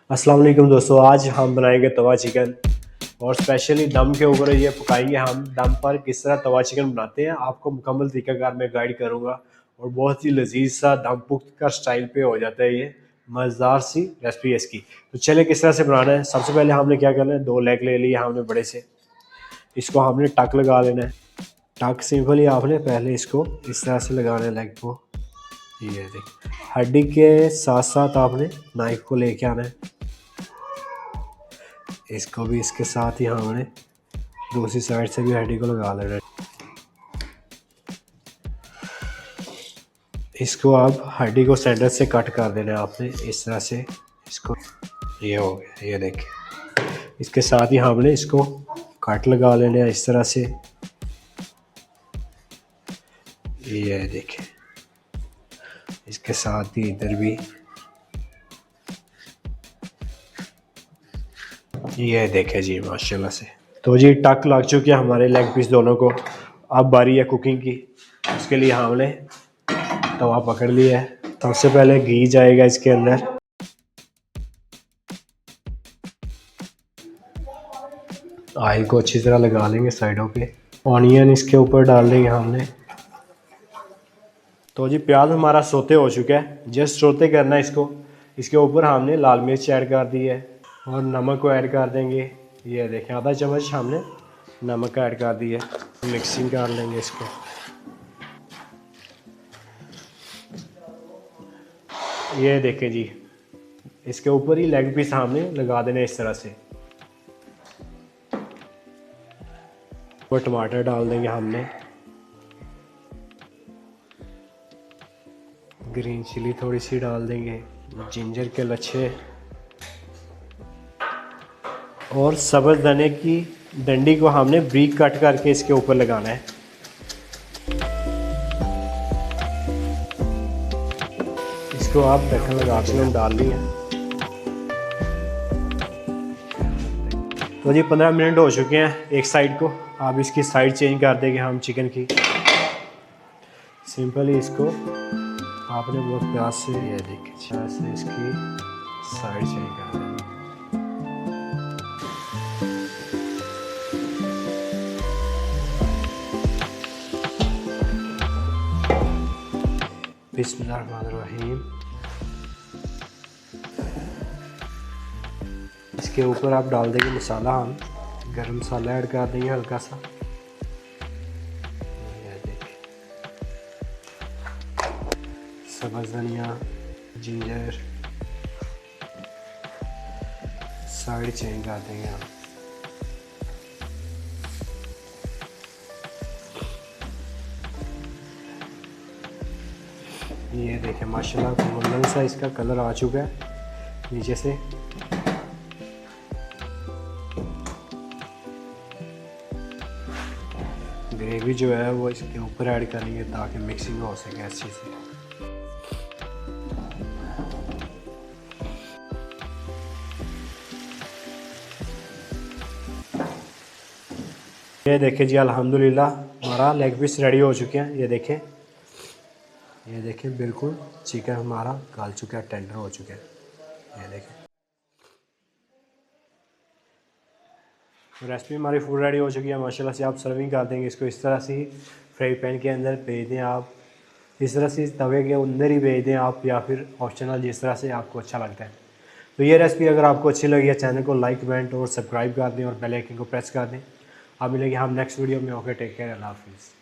अस्सलाम वालेकुम दोस्तों, आज हम बनाएंगे तवा चिकन और स्पेशली दम के ऊपर ये पकाएंगे। हम दम पर किस तरह तवा चिकन बनाते हैं आपको मुकम्मल तरीकाकार मैं गाइड करूंगा और बहुत ही लजीज सा दम पुख्त का स्टाइल पे हो जाता है। ये मज़ेदार सी रेसिपी है इसकी। तो चले किस तरह से बनाना है। सबसे पहले हमने क्या करना है, 2 लेग ले लिए हमने बड़े से। इसको हमने टक लगा लेना है। टक सिंपली आपने पहले इसको इस तरह से लगाना है लेग को। ये देख, हड्डी के साथ साथ आपने नाइफ को लेके आना है। इसको भी इसके साथ ही हमने दूसरी साइड से भी हड्डी को लगा लेना है। इसको आप हड्डी को सेंटर से कट कर देना है आपने इस तरह से। इसको ये हो गया, ये देखिए। इसके साथ ही हमने इसको कट लगा लेना है इस तरह से। ये देखिए, इसके साथ ही इधर भी। ये देखे जी माशाल्लाह से। तो जी टक लग चुके हैं हमारे लेग पीस दोनों को। अब बारी है कुकिंग की। उसके लिए हमने तवा पकड़ लिया है। सबसे पहले घी जाएगा इसके अंदर। ऑयल को अच्छी तरह लगा लेंगे साइडों पे। ऑनियन इसके ऊपर डाल देंगे हमने। तो जी प्याज हमारा सोते हो चुका है, जस्ट सोते करना है इसको। इसके ऊपर हमने लाल मिर्च ऐड कर दी है और नमक को ऐड कर देंगे। ये देखें, आधा चम्मच हमने नमक ऐड कर दिया है। मिक्सिंग कर लेंगे इसको। ये देखें जी, इसके ऊपर ही लेग पीस हमने लगा देने इस तरह से। और टमाटर डाल देंगे हमने। ग्रीन चिली थोड़ी सी डाल देंगे। जिंजर के लच्छे और सब्ज़ धनिया की डंडी को हमने ब्रीक कट करके इसके ऊपर लगाना है। इसको आप ढक्कन लगा के डाल दिए। तो जी 15 मिनट हो चुके हैं एक साइड को। आप इसकी साइड चेंज कर देंगे हम चिकन की। सिंपली इसको आपने बहुत प्यार से, ये देखिए, ऐसे इसकी साइड चेंज कर देंगे। बिस्मिल्लाहिर्रहमानिर्रहीम। इसके ऊपर आप डाल देंगे मसाला। हम गरम मसाला ऐड कर देंगे हल्का सा। सब्ज़ धनिया, जिंजर, साइड चेंज कर देंगे हम। ये देखें माशाल्लाह गोल्डन सा इसका कलर आ चुका है नीचे से। ग्रेवी जो है वो इसके ऊपर ऐड करेंगे ताकि मिक्सिंग हो सके अच्छे से। ये देखें जी, अल्हम्दुलिल्लाह हमारा लेग पीस रेडी हो चुके हैं। ये देखें, ये देखें, बिल्कुल चिकन हमारा गल चुका है, टेंडर हो चुका है। ये देखें, रेसिपी हमारी फूड रेडी हो चुकी है माशाल्लाह से। आप सर्विंग कर देंगे इसको इस तरह से ही। फ्राई पैन के अंदर भेज दें आप, इस तरह से तवे के अंदर ही भेज दें आप, या फिर ऑप्शनल जिस तरह से आपको अच्छा लगता है। तो ये रेसिपी अगर आपको अच्छी लगी है, चैनल को लाइक, कमेंट और सब्सक्राइब कर दें और बेल आइकन को प्रेस कर दें। अब मिलेंगे हम नेक्स्ट वीडियो में। ओके, टेक केयर, अल्लाह हाफिज़।